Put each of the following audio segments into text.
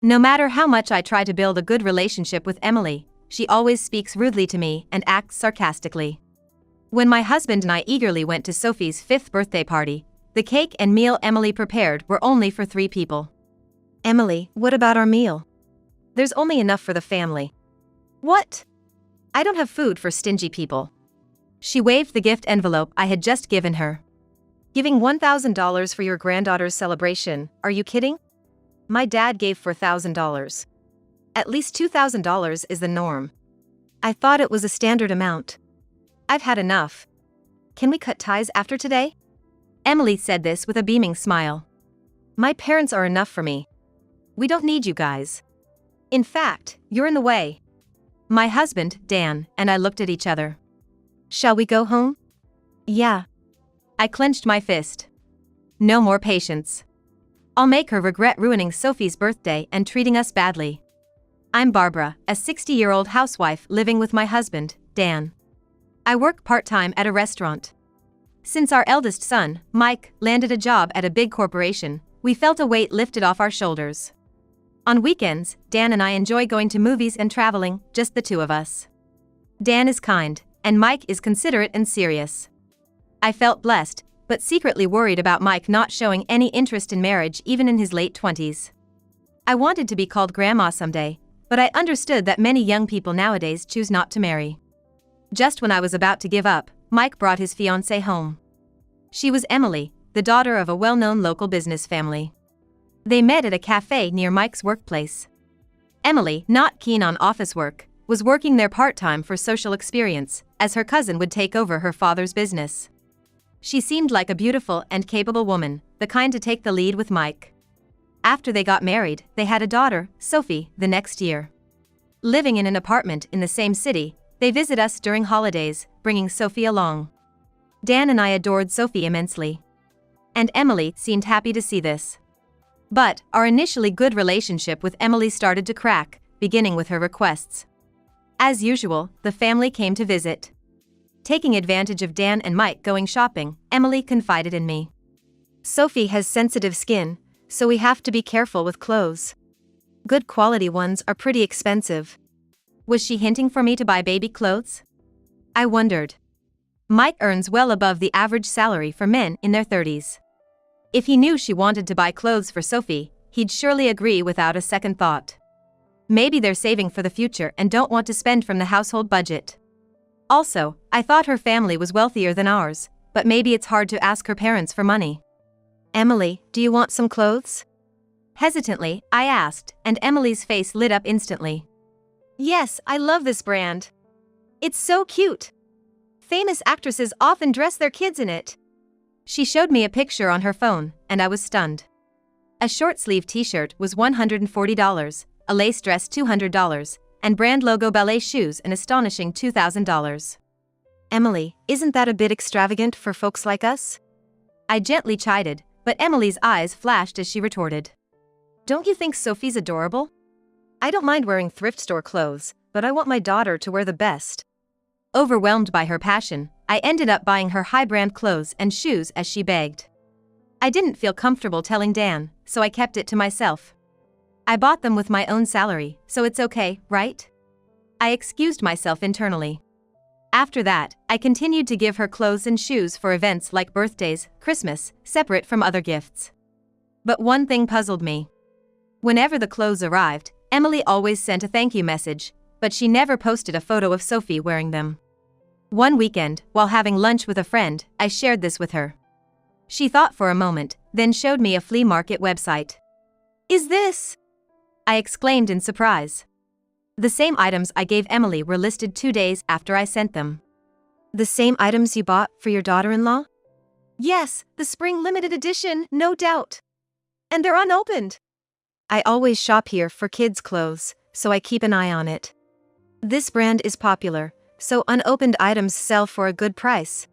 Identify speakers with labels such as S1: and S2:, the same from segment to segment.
S1: No matter how much I try to build a good relationship with Emily, she always speaks rudely to me and acts sarcastically. When my husband and I eagerly went to Sophie's 5th birthday party, the cake and meal Emily prepared were only for 3 people.
S2: Emily, what about our meal?
S1: There's only enough for the family.
S2: What?
S1: I don't have food for stingy people. She waved the gift envelope I had just given her.
S2: Giving $1,000 for your granddaughter's celebration, are you kidding?
S1: My dad gave $4,000.
S2: At least $2,000 is the norm. I thought it was a standard amount.
S1: I've had enough.
S2: Can we cut ties after today?
S1: Emily said this with a beaming smile.
S2: My parents are enough for me.
S1: We don't need you guys.
S2: In fact, you're in the way.
S1: My husband, Dan, and I looked at each other.
S2: Shall we go home?
S1: Yeah. I clenched my fist. No more patience. I'll make her regret ruining Sophie's birthday and treating us badly. I'm Barbara, a 60-year-old housewife living with my husband, Dan. I work part-time at a restaurant. Since our eldest son, Mike, landed a job at a big corporation, we felt a weight lifted off our shoulders. On weekends, Dan and I enjoy going to movies and traveling, just the two of us. Dan is kind, and Mike is considerate and serious. I felt blessed, but secretly worried about Mike not showing any interest in marriage even in his late 20s. I wanted to be called grandma someday, but I understood that many young people nowadays choose not to marry. Just when I was about to give up, Mike brought his fiancée home. She was Emily, the daughter of a well-known local business family. They met at a cafe near Mike's workplace. Emily, not keen on office work, was working there part-time for social experience, as her cousin would take over her father's business. She seemed like a beautiful and capable woman, the kind to take the lead with Mike. After they got married, they had a daughter, Sophie, the next year. Living in an apartment in the same city, they visit us during holidays, bringing Sophie along. Dan and I adored Sophie immensely. And Emily seemed happy to see this. But our initially good relationship with Emily started to crack, beginning with her requests. As usual, the family came to visit. Taking advantage of Dan and Mike going shopping, Emily confided in me.
S2: Sophie has sensitive skin, so we have to be careful with clothes. Good quality ones are pretty expensive.
S1: Was she hinting for me to buy baby clothes? I wondered. Mike earns well above the average salary for men in their 30s. If he knew she wanted to buy clothes for Sophie, he'd surely agree without a second thought. Maybe they're saving for the future and don't want to spend from the household budget. Also, I thought her family was wealthier than ours, but maybe it's hard to ask her parents for money.
S2: Emily, do you want some clothes?
S1: Hesitantly, I asked, and Emily's face lit up instantly.
S2: Yes, I love this brand. It's so cute. Famous actresses often dress their kids in it.
S1: She showed me a picture on her phone, and I was stunned. A short-sleeve t-shirt was $140, a lace dress $200, and brand logo ballet shoes an astonishing $2,000.
S2: Emily, isn't that a bit extravagant for folks like us?
S1: I gently chided, but Emily's eyes flashed as she retorted.
S2: Don't you think Sophie's adorable? I don't mind wearing thrift store clothes, but I want my daughter to wear the best.
S1: Overwhelmed by her passion, I ended up buying her high-brand clothes and shoes as she begged. I didn't feel comfortable telling Dan, so I kept it to myself. I bought them with my own salary, so it's okay, right? I excused myself internally. After that, I continued to give her clothes and shoes for events like birthdays, Christmas, separate from other gifts. But one thing puzzled me. Whenever the clothes arrived, Emily always sent a thank you message, but she never posted a photo of Sophie wearing them. One weekend, while having lunch with a friend, I shared this with her. She thought for a moment, then showed me a flea market website.
S2: Is this?
S1: I exclaimed in surprise. The same items I gave Emily were listed 2 days after I sent them.
S2: The same items you bought for your daughter-in-law? Yes, the spring limited edition, no doubt. And they're unopened. I always shop here for kids' clothes, so I keep an eye on it. This brand is popular, so unopened items sell for a good price.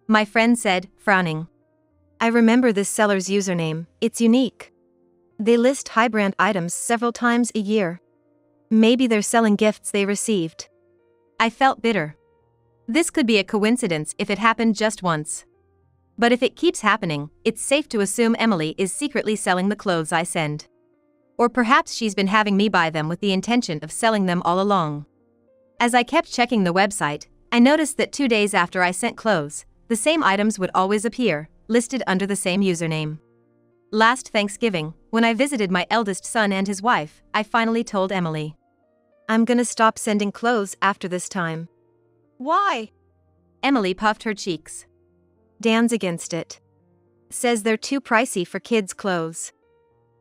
S1: My friend said, frowning.
S2: I remember this seller's username, it's unique. They list high-brand items several times a year. Maybe they're selling gifts they received.
S1: I felt bitter. This could be a coincidence if it happened just once. But if it keeps happening, it's safe to assume Emily is secretly selling the clothes I send. Or perhaps she's been having me buy them with the intention of selling them all along. As I kept checking the website, I noticed that 2 days after I sent clothes, the same items would always appear, listed under the same username. Last Thanksgiving, when I visited my eldest son and his wife, I finally told Emily.
S2: I'm gonna stop sending clothes after this time.
S3: Why?
S1: Emily puffed her cheeks.
S2: Dan's against it. Says they're too pricey for kids' clothes.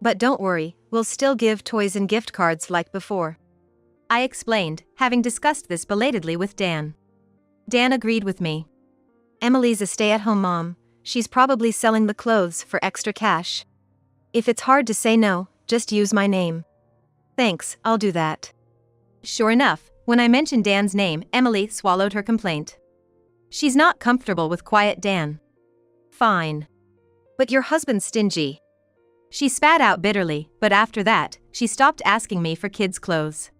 S2: But don't worry, we'll still give toys and gift cards like before.
S1: I explained, having discussed this belatedly with Dan. Dan agreed with me.
S2: Emily's a stay-at-home mom. She's probably selling the clothes for extra cash. If it's hard to say no, just use my name. Thanks, I'll do that.
S1: Sure enough, when I mentioned Dan's name, Emily swallowed her complaint. She's not comfortable with quiet Dan.
S2: Fine. But your husband's stingy.
S1: She spat out bitterly, but after that, she stopped asking me for kids' clothes.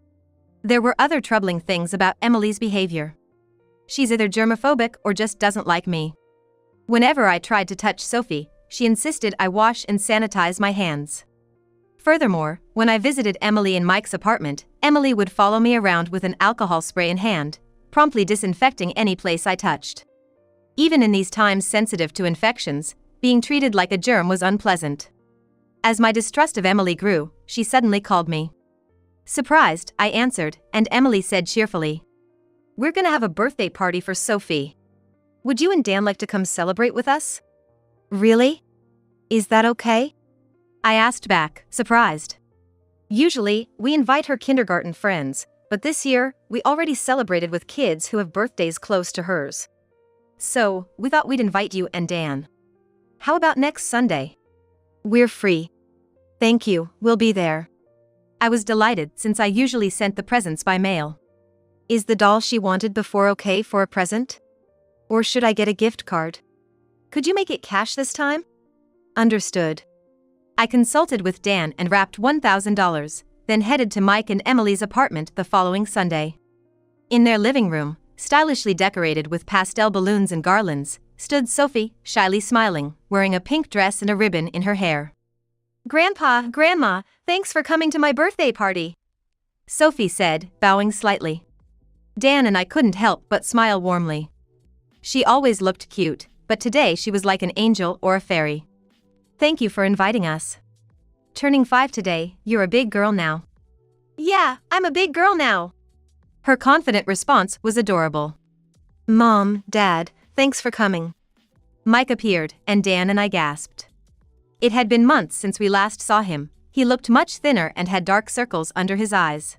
S1: There were other troubling things about Emily's behavior. She's either germophobic or just doesn't like me. Whenever I tried to touch Sophie, she insisted I wash and sanitize my hands. Furthermore, when I visited Emily in Mike's apartment, Emily would follow me around with an alcohol spray in hand, promptly disinfecting any place I touched. Even in these times sensitive to infections, being treated like a germ was unpleasant. As my distrust of Emily grew, she suddenly called me. Surprised, I answered, and Emily said cheerfully,
S2: "We're gonna have a birthday party for Sophie. Would you and Dan like to come celebrate with us?" "Really? Is that okay?"
S1: I asked back, surprised.
S2: "Usually, we invite her kindergarten friends, but this year, we already celebrated with kids who have birthdays close to hers. So, we thought we'd invite you and Dan. How about next Sunday?" "We're free. Thank you, we'll be there."
S1: I was delighted since I usually sent the presents by mail.
S2: "Is the doll she wanted before okay for a present? Or should I get a gift card? Could you make it cash this time?" "Understood."
S1: I consulted with Dan and wrapped $1,000, then headed to Mike and Emily's apartment the following Sunday. In their living room, stylishly decorated with pastel balloons and garlands, stood Sophie, shyly smiling, wearing a pink dress and a ribbon in her hair.
S2: "Grandpa, Grandma, thanks for coming to my birthday party,"
S1: Sophie said, bowing slightly. Dan and I couldn't help but smile warmly. She always looked cute, but today she was like an angel or a fairy. "Thank you for inviting us. Turning 5 today, you're a big girl now."
S2: "Yeah, I'm a big girl now."
S1: Her confident response was adorable.
S2: "Mom, Dad, thanks for coming."
S1: Mike appeared, and Dan and I gasped. It had been months since we last saw him. He looked much thinner and had dark circles under his eyes.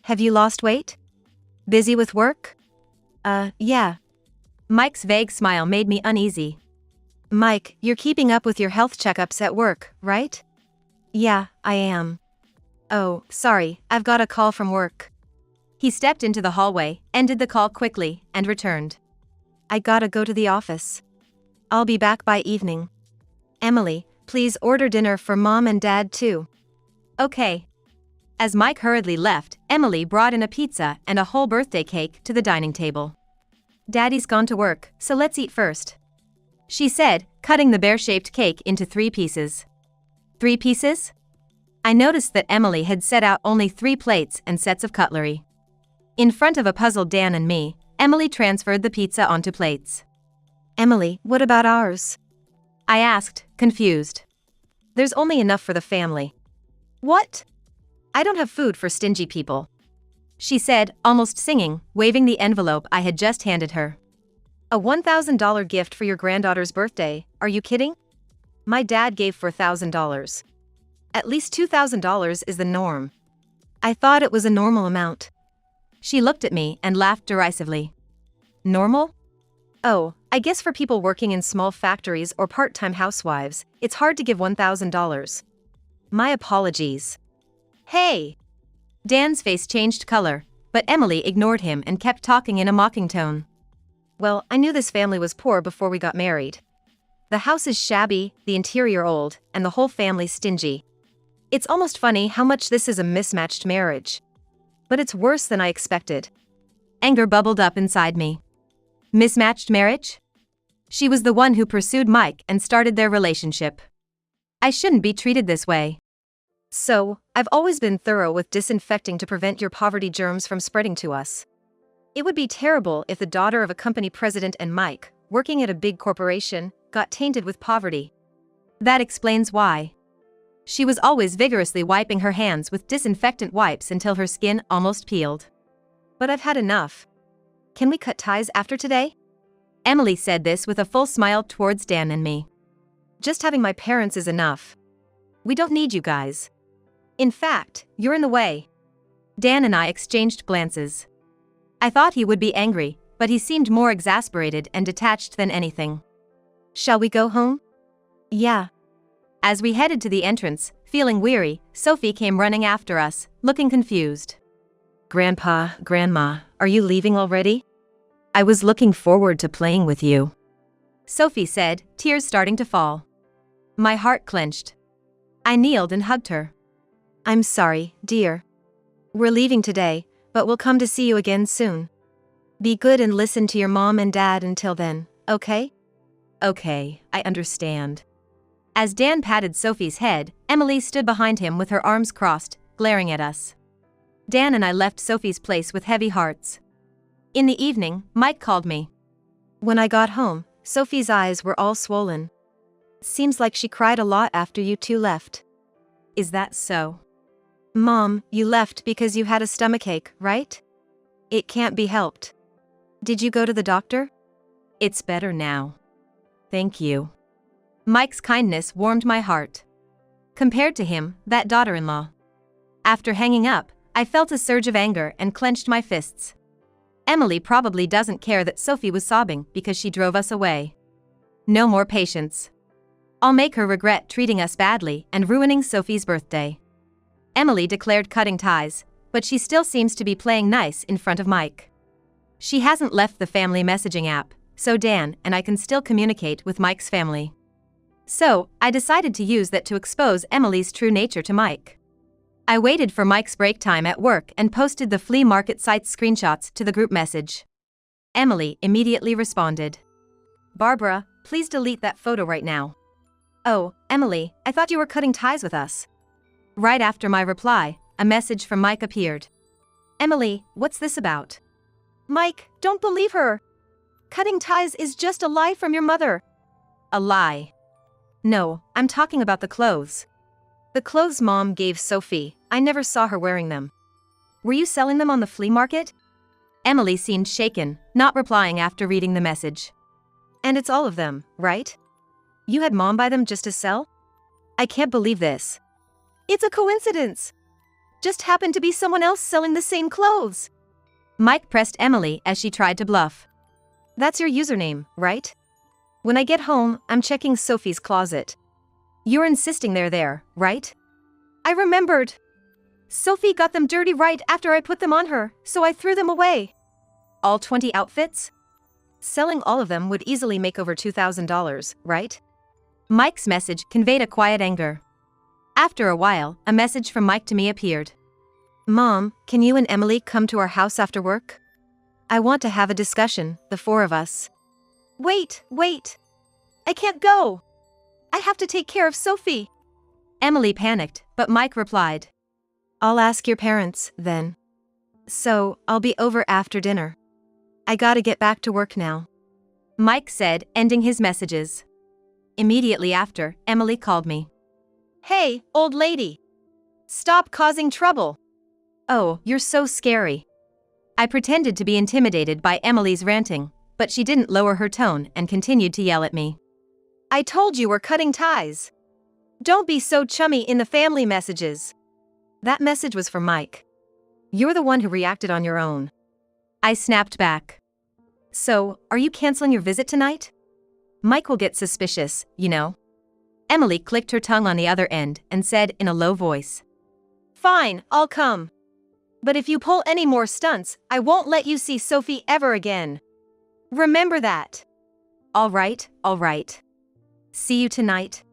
S2: "Have you lost weight? Busy with work?" Yeah."
S1: Mike's vague smile made me uneasy.
S2: "Mike, you're keeping up with your health checkups at work, right?" "Yeah, I am." "Oh, sorry, I've got a call from work."
S1: He stepped into the hallway, ended the call quickly, and returned.
S2: "I gotta go to the office. I'll be back by evening. Emily, please order dinner for Mom and Dad too."
S1: "Okay." As Mike hurriedly left, Emily brought in a pizza and a whole birthday cake to the dining table. "Daddy's gone to work, so let's eat first," she said, cutting the bear-shaped cake into 3 pieces. 3 pieces? I noticed that Emily had set out only 3 plates and sets of cutlery. In front of a puzzled Dan and me, Emily transferred the pizza onto plates.
S2: "Emily, what about ours?"
S1: I asked, confused.
S2: "There's only enough for the family." "What?" "I don't have food for stingy people,"
S1: she said, almost singing, waving the envelope I had just handed her.
S2: "A $1,000 gift for your granddaughter's birthday, are you kidding? My dad gave $4,000. At least $2,000 is the norm. I thought it was a normal amount."
S1: She looked at me and laughed derisively. "Normal?"
S2: "Oh, I guess for people working in small factories or part-time housewives, it's hard to give $1,000. My apologies."
S1: "Hey!" Dan's face changed color, but Emily ignored him and kept talking in a mocking tone.
S2: "Well, I knew this family was poor before we got married. The house is shabby, the interior old, and the whole family's stingy. It's almost funny how much this is a mismatched marriage. But it's worse than I expected."
S1: Anger bubbled up inside me. Mismatched marriage? She was the one who pursued Mike and started their relationship. I shouldn't be treated this way.
S2: So, I've always been thorough with disinfecting to prevent your poverty germs from spreading to us. It would be terrible if the daughter of a company president and Mike, working at a big corporation, got tainted with poverty.
S1: That explains why. She was always vigorously wiping her hands with disinfectant wipes until her skin almost peeled.
S2: But I've had enough. Can we cut ties after today?
S1: Emily said this with a full smile towards Dan and me.
S2: Just having my parents is enough.
S1: We don't need you guys.
S2: In fact, you're in the way.
S1: Dan and I exchanged glances. I thought he would be angry, but he seemed more exasperated and detached than anything.
S2: Shall we go home?
S1: Yeah. As we headed to the entrance, feeling weary, Sophie came running after us, looking confused.
S2: Grandpa, Grandma, are you leaving already?
S1: I was looking forward to playing with you, Sophie said, tears starting to fall. My heart clenched. I kneeled and hugged her.
S2: I'm sorry, dear. We're leaving today, but we'll come to see you again soon. Be good and listen to your mom and dad until then, okay?
S1: Okay, I understand. As Dan patted Sophie's head, Emily stood behind him with her arms crossed, glaring at us. Dan and I left Sophie's place with heavy hearts. In the evening, Mike called me.
S2: When I got home, Sophie's eyes were all swollen. Seems like she cried a lot after you two left.
S1: Is that so?
S2: Mom, you left because you had a stomachache, right? It can't be helped. Did you go to the doctor?
S1: It's better now. Thank you. Mike's kindness warmed my heart. Compared to him, that daughter-in-law. After hanging up, I felt a surge of anger and clenched my fists. Emily probably doesn't care that Sophie was sobbing because she drove us away. No more patience. I'll make her regret treating us badly and ruining Sophie's birthday. Emily declared cutting ties, but she still seems to be playing nice in front of Mike. She hasn't left the family messaging app, so Dan and I can still communicate with Mike's family. So, I decided to use that to expose Emily's true nature to Mike. I waited for Mike's break time at work and posted the flea market site's screenshots to the group message. Emily immediately responded. Barbara, please delete that photo right now. Oh, Emily, I thought you were cutting ties with us. Right after my reply, a message from Mike appeared. Emily, what's this about?
S2: Mike, don't believe her. Cutting ties is just a lie from your mother.
S1: A lie. No, I'm talking about the clothes.
S2: The clothes Mom gave Sophie, I never saw her wearing them.
S1: Were you selling them on the flea market? Emily seemed shaken, not replying after reading the message.
S2: And it's all of them, right? You had Mom buy them just to sell? I can't believe this. It's a coincidence. Just happened to be someone else selling the same clothes.
S1: Mike pressed Emily as she tried to bluff.
S2: That's your username, right? When I get home, I'm checking Sophie's closet.
S1: You're insisting they're there, right?
S2: I remembered. Sophie got them dirty right after I put them on her, so I threw them away.
S1: All 20 outfits?
S2: Selling all of them would easily make over $2,000, right?
S1: Mike's message conveyed a quiet anger. After a while, a message from Mike to me appeared.
S2: Mom, can you and Emily come to our house after work? I want to have a discussion, the four of us. Wait. I can't go. I have to take care of Sophie.
S1: Emily panicked, but Mike replied.
S2: I'll ask your parents, then. So, I'll be over after dinner. I gotta get back to work now.
S1: Mike said, ending his messages. Immediately after, Emily called me.
S2: Hey, old lady. Stop causing trouble.
S1: Oh, you're so scary. I pretended to be intimidated by Emily's ranting, but she didn't lower her tone and continued to yell at me.
S2: I told you we're cutting ties. Don't be so chummy in the family messages. That message was for Mike. You're the one who reacted on your own.
S1: I snapped back. So, are you canceling your visit tonight? Mike will get suspicious, you know. Emily clicked her tongue on the other end and said in a low voice.
S2: Fine, I'll come. But if you pull any more stunts, I won't let you see Sophie ever again. Remember that.
S1: All right. See you tonight.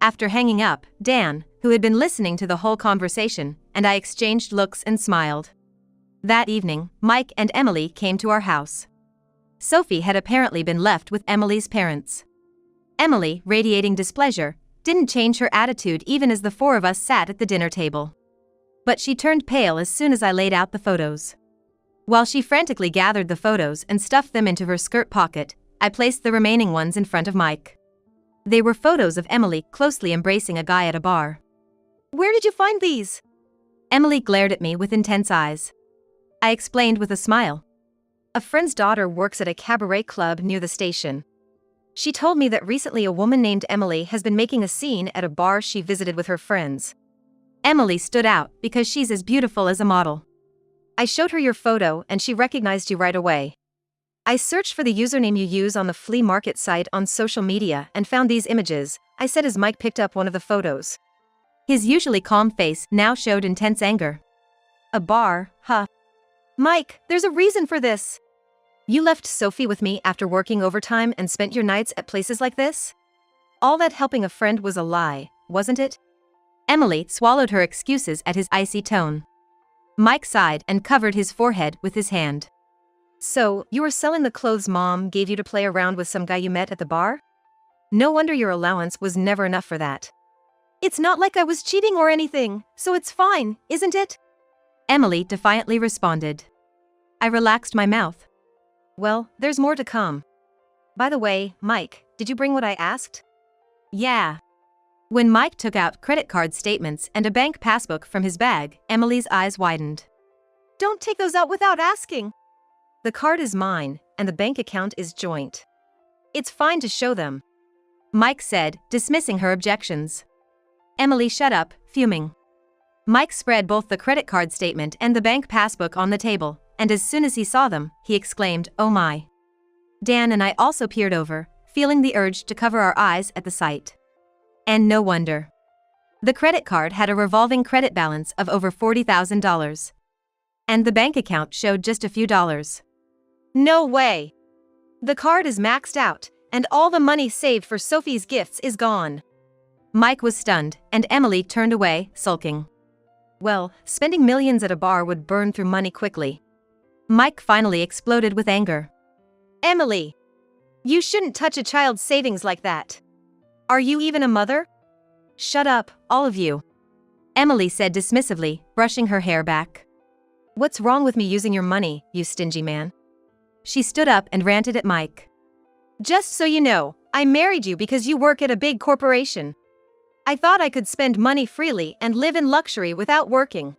S1: After hanging up, Dan, who had been listening to the whole conversation, and I exchanged looks and smiled. That evening, Mike and Emily came to our house. Sophie had apparently been left with Emily's parents. Emily, radiating displeasure, didn't change her attitude even as the four of us sat at the dinner table. But she turned pale as soon as I laid out the photos. While she frantically gathered the photos and stuffed them into her skirt pocket, I placed the remaining ones in front of Mike. They were photos of Emily closely embracing a guy at a bar.
S2: Where did you find these?
S1: Emily glared at me with intense eyes. I explained with a smile.
S2: A friend's daughter works at a cabaret club near the station. She told me that recently a woman named Emily has been making a scene at a bar she visited with her friends.
S1: Emily stood out because she's as beautiful as a model.
S2: I showed her your photo and she recognized you right away. I searched for the username you use on the flea market site on social media and found these images, I said as Mike picked up one of the photos.
S1: His usually calm face now showed intense anger.
S2: A bar, huh? Mike, there's a reason for this. You left Sophie with me after working overtime and spent your nights at places like this? All that helping a friend was a lie, wasn't it?
S1: Emily swallowed her excuses at his icy tone. Mike sighed and covered his forehead with his hand.
S2: So, you were selling the clothes Mom gave you to play around with some guy you met at the bar? No wonder your allowance was never enough for that. It's not like I was cheating or anything, so it's fine, isn't it?
S1: Emily defiantly responded. I relaxed my mouth.
S2: Well, there's more to come. By the way, Mike, did you bring what I asked?
S1: Yeah. When Mike took out credit card statements and a bank passbook from his bag, Emily's eyes widened.
S2: Don't take those out without asking. The card is mine, and the bank account is joint. It's fine to show them,
S1: Mike said, dismissing her objections. Emily shut up, fuming. Mike spread both the credit card statement and the bank passbook on the table, and as soon as he saw them, he exclaimed, "Oh my." Dan and I also peered over, feeling the urge to cover our eyes at the sight. And no wonder. The credit card had a revolving credit balance of over $40,000. And the bank account showed just a few dollars.
S2: No way! The card is maxed out, and all the money saved for Sophie's gifts is gone.
S1: Mike was stunned, and Emily turned away, sulking.
S2: Well, spending millions at a bar would burn through money quickly.
S1: Mike finally exploded with anger.
S2: Emily! You shouldn't touch a child's savings like that. Are you even a mother?
S1: Shut up, all of you. Emily said dismissively, brushing her hair back.
S2: What's wrong with me using your money, you stingy man?
S1: She stood up and ranted at Mike.
S2: Just so you know, I married you because you work at a big corporation. I thought I could spend money freely and live in luxury without working.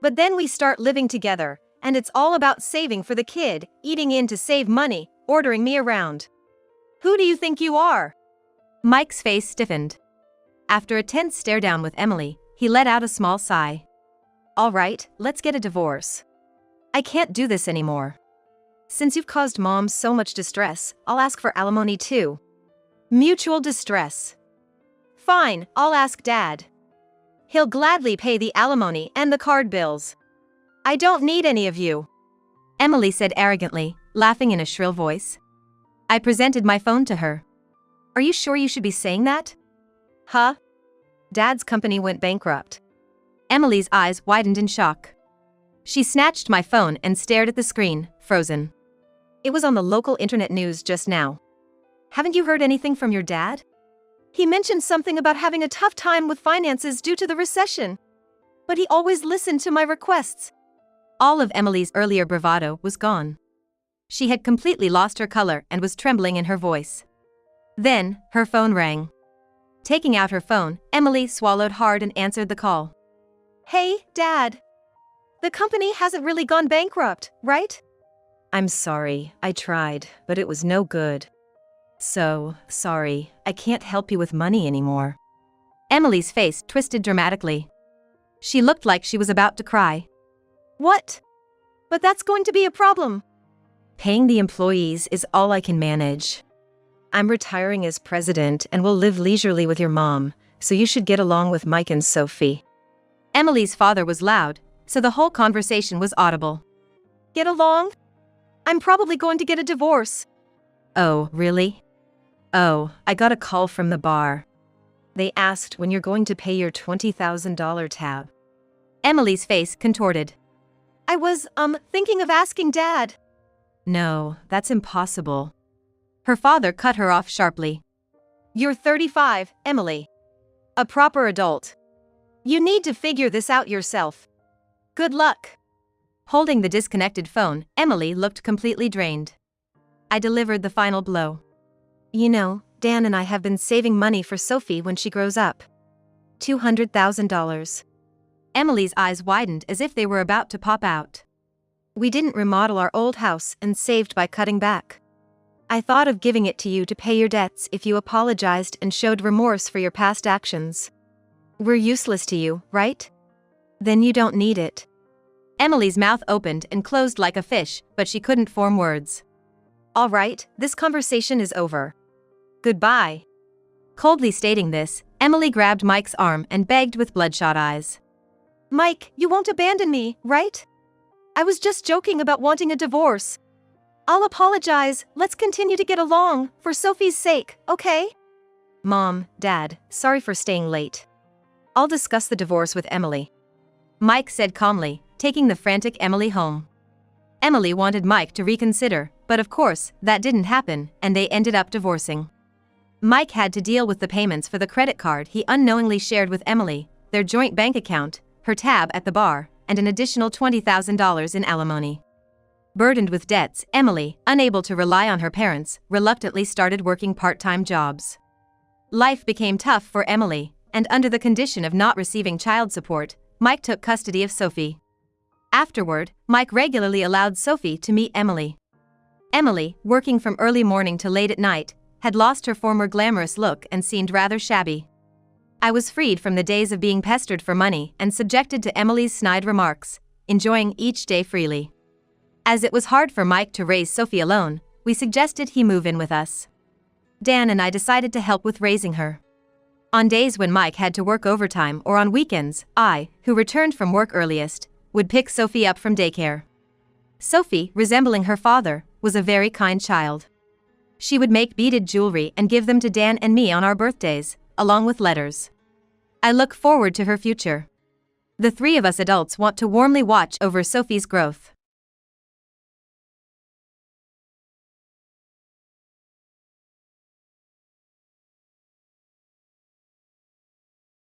S2: But then we start living together, and it's all about saving for the kid, eating in to save money, ordering me around. Who do you think you are?
S1: Mike's face stiffened. After a tense stare down with Emily, he let out a small sigh.
S2: All right, let's get a divorce. I can't do this anymore. Since you've caused Mom so much distress, I'll ask for alimony too. Mutual distress. Fine, I'll ask Dad. He'll gladly pay the alimony and the card bills. I don't need any of you,
S1: Emily said arrogantly, laughing in a shrill voice. I presented my phone to her.
S2: Are you sure you should be saying that? Huh? Dad's company went bankrupt.
S1: Emily's eyes widened in shock. She snatched my phone and stared at the screen, frozen.
S2: It was on the local internet news just now. Haven't you heard anything from your dad? He mentioned something about having a tough time with finances due to the recession. But he always listened to my requests.
S1: All of Emily's earlier bravado was gone. She had completely lost her color and was trembling in her voice. Then, her phone rang. Taking out her phone, Emily swallowed hard and answered the call.
S2: Hey, Dad. The company hasn't really gone bankrupt, right? I'm sorry, I tried, but it was no good. So, sorry, I can't help you with money anymore.
S1: Emily's face twisted dramatically. She looked like she was about to cry.
S2: What? But that's going to be a problem.
S3: Paying the employees is all I can manage. I'm retiring as president and will live leisurely with your mom, so you should get along with Mike and Sophie.
S1: Emily's father was loud, so the whole conversation was audible.
S2: Get along? I'm probably going to get a divorce.
S3: Oh, really? Oh, I got a call from the bar. They asked when you're going to pay your $20,000 tab.
S1: Emily's face contorted.
S2: I was, thinking of asking Dad.
S3: No, that's impossible.
S1: Her father cut her off sharply.
S2: You're 35, Emily. A proper adult. You need to figure this out yourself. Good luck.
S1: Holding the disconnected phone, Emily looked completely drained. I delivered the final blow.
S3: You know, Dan and I have been saving money for Sophie when she grows up. $200,000.
S1: Emily's eyes widened as if they were about to pop out.
S3: We didn't remodel our old house and saved by cutting back. I thought of giving it to you to pay your debts if you apologized and showed remorse for your past actions. We're useless to you, right? Then you don't need it.
S1: Emily's mouth opened and closed like a fish, but she couldn't form words.
S3: All right, this conversation is over. Goodbye.
S1: Coldly stating this, Emily grabbed Mike's arm and begged with bloodshot eyes.
S2: Mike, you won't abandon me, right? I was just joking about wanting a divorce. I'll apologize, let's continue to get along, for Sophie's sake, okay?
S3: Mom, Dad, sorry for staying late. I'll discuss the divorce with Emily.
S1: Mike said calmly, taking the frantic Emily home. Emily wanted Mike to reconsider, but of course, that didn't happen, and they ended up divorcing. Mike had to deal with the payments for the credit card he unknowingly shared with Emily, their joint bank account, her tab at the bar, and an additional $20,000 in alimony. Burdened with debts, Emily, unable to rely on her parents, reluctantly started working part-time jobs. Life became tough for Emily, and under the condition of not receiving child support, Mike took custody of Sophie. Afterward, Mike regularly allowed Sophie to meet Emily. Emily, working from early morning to late at night, had lost her former glamorous look and seemed rather shabby. I was freed from the days of being pestered for money and subjected to Emily's snide remarks, enjoying each day freely. As it was hard for Mike to raise Sophie alone, we suggested he move in with us. Dan and I decided to help with raising her. On days when Mike had to work overtime or on weekends, I, who returned from work earliest, would pick Sophie up from daycare. Sophie, resembling her father, was a very kind child. She would make beaded jewelry and give them to Dan and me on our birthdays, along with letters. I look forward to her future. The three of us adults want to warmly watch over Sophie's growth.